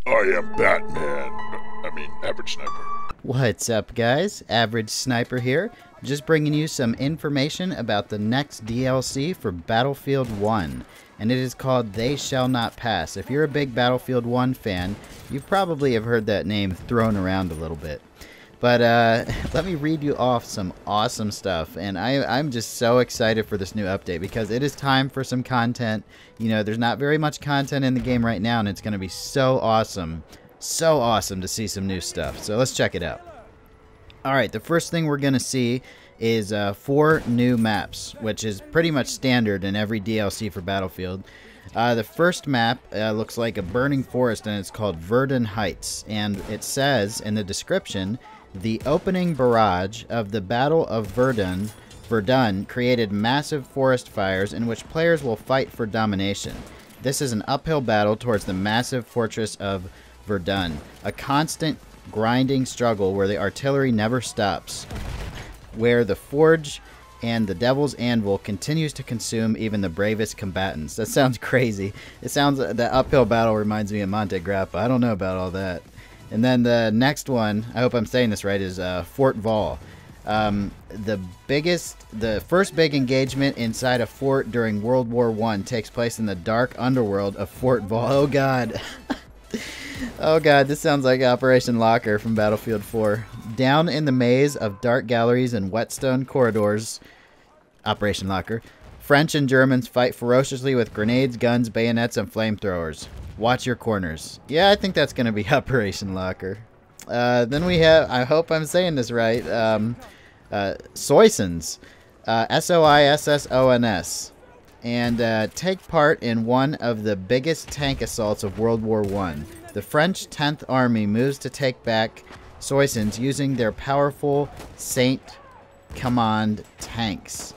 I am Batman. I mean, Average Sniper. What's up, guys? Average Sniper here, just bringing you some information about the next DLC for Battlefield 1, and it is called They Shall Not Pass. If you're a big Battlefield 1 fan, you probably have heard that name thrown around a little bit. But let me read you off some awesome stuff, and I'm just so excited for this new update because it is time for some content. You know, there's not very much content in the game right now, and it's going to be so awesome to see some new stuff. So let's check it out. Alright, the first thing we're going to see is 4 new maps, which is pretty much standard in every DLC for Battlefield. The first map looks like a burning forest, and it's called Verdun Heights, and it says in the description, the opening barrage of the Battle of Verdun created massive forest fires in which players will fight for domination. This is an uphill battle towards the massive fortress of Verdun, a constant grinding struggle where the artillery never stops, where the forge and the Devil's Anvil continues to consume even the bravest combatants. That sounds crazy. It sounds, the uphill battle reminds me of Monte Grappa. I don't know about all that. And then the next one, I hope I'm saying this right, is Fort Val. The first big engagement inside a fort during World War I takes place in the dark underworld of Fort Val. Oh god. Oh god, this sounds like Operation Locker from Battlefield 4. Down in the maze of dark galleries and whetstone corridors, Operation Locker, French and Germans fight ferociously with grenades, guns, bayonets, and flamethrowers. Watch your corners. Yeah, I think that's going to be Operation Locker. Then we have, I hope I'm saying this right, Soissons. S-O-I-S-S-O-N-S. And take part in one of the biggest tank assaults of World War I. The French 10th Army moves to take back Soissons using their powerful Saint Command tanks.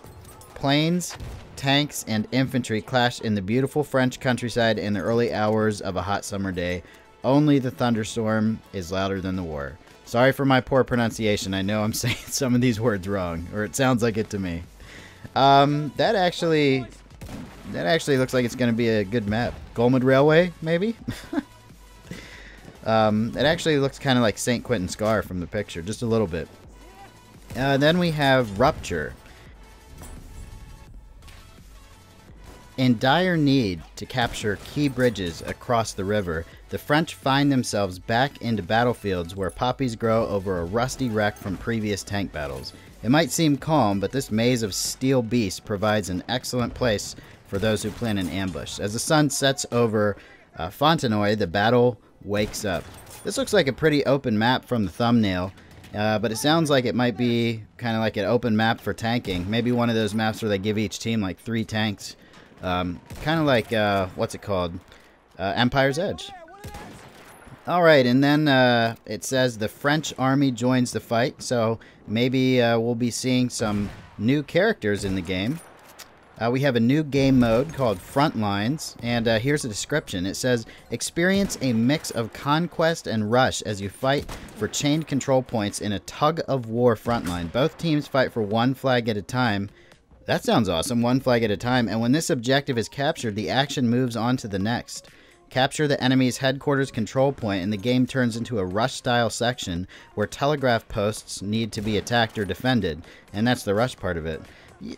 Planes, tanks, and infantry clash in the beautiful French countryside in the early hours of a hot summer day. Only the thunderstorm is louder than the war. Sorry for my poor pronunciation. I know I'm saying some of these words wrong, or it sounds like it to me. That actually looks like it's going to be a good map. Golmud Railway, maybe? It actually looks kind of like St. Quentin Scar from the picture, just a little bit. Then we have Rupture. In dire need to capture key bridges across the river, the French find themselves back into battlefields where poppies grow over a rusty wreck from previous tank battles. It might seem calm, but this maze of steel beasts provides an excellent place for those who plan an ambush. As the sun sets over Fontenoy, the battle wakes up. This looks like a pretty open map from the thumbnail, but it sounds like it might be kind of like an open map for tanking. Maybe one of those maps where they give each team like 3 tanks. Kind of like, what's it called? Empire's Edge. Alright, and then it says the French army joins the fight, so maybe we'll be seeing some new characters in the game. We have a new game mode called Frontlines, and here's a description. It says, experience a mix of conquest and rush as you fight for chained control points in a tug-of-war frontline. Both teams fight for 1 flag at a time. That sounds awesome, 1 flag at a time, and when this objective is captured, the action moves on to the next. Capture the enemy's headquarters control point, and the game turns into a rush-style section where telegraph posts need to be attacked or defended, and that's the rush part of it.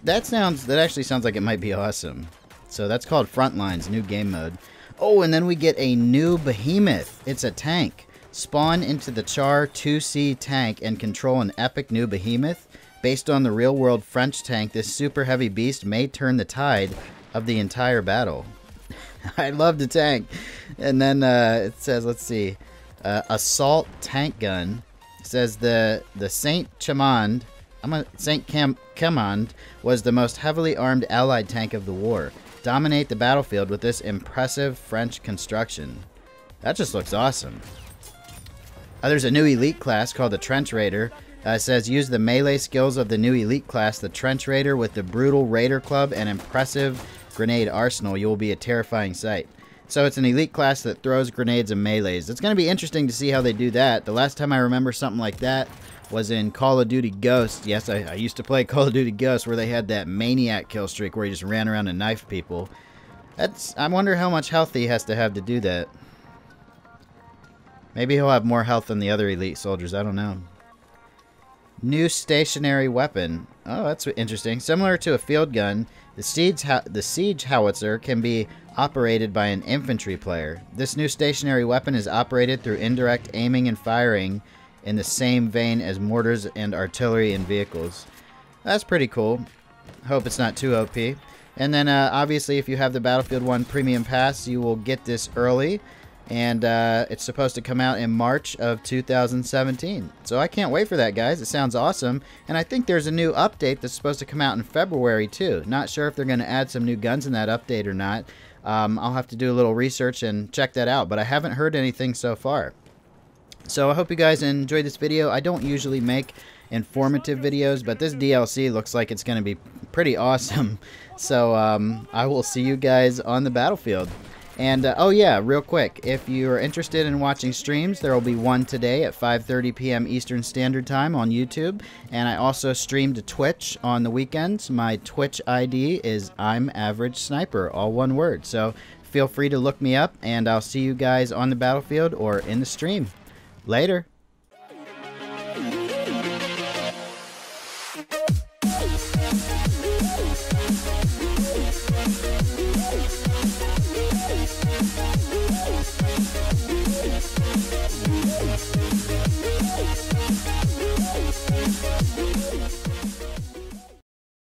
That actually sounds like it might be awesome. So that's called Frontlines, new game mode. Oh, and then we get a new behemoth. It's a tank. Spawn into the Char 2C tank and control an epic new behemoth. Based on the real-world French tank, this super heavy beast may turn the tide of the entire battle. I love the tank. And then it says, let's see, assault tank gun. It says the Saint Command was the most heavily armed Allied tank of the war. Dominate the battlefield with this impressive French construction. That just looks awesome. There's a new elite class called the Trench Raider. It says use the melee skills of the new elite class, the Trench Raider, with the brutal Raider Club and impressive grenade arsenal. You will be a terrifying sight. So it's an elite class that throws grenades and melees. It's going to be interesting to see how they do that. The last time I remember something like that was in Call of Duty Ghosts. Yes, I used to play Call of Duty Ghosts where they had that maniac kill streak where he just ran around and knifed people. I wonder how much health he has to have to do that. Maybe he'll have more health than the other elite soldiers. I don't know. New stationary weapon. Oh, that's interesting. Similar to a field gun, the siege howitzer can be operated by an infantry player. This new stationary weapon is operated through indirect aiming and firing in the same vein as mortars and artillery in vehicles. That's pretty cool. Hope it's not too OP. And then obviously if you have the Battlefield 1 Premium Pass, you will get this early. And it's supposed to come out in March of 2017. So I can't wait for that, guys. It sounds awesome. And I think there's a new update that's supposed to come out in February, too. Not sure if they're going to add some new guns in that update or not. I'll have to do a little research and check that out. But I haven't heard anything so far. So I hope you guys enjoyed this video. I don't usually make informative videos, but this DLC looks like it's going to be pretty awesome. So I will see you guys on the battlefield. And, oh yeah, real quick, if you're interested in watching streams, there will be one today at 5:30 p.m. Eastern Standard Time on YouTube. And I also stream to Twitch on the weekends. My Twitch ID is I'm Average Sniper, all one word. So feel free to look me up, and I'll see you guys on the battlefield or in the stream. Later.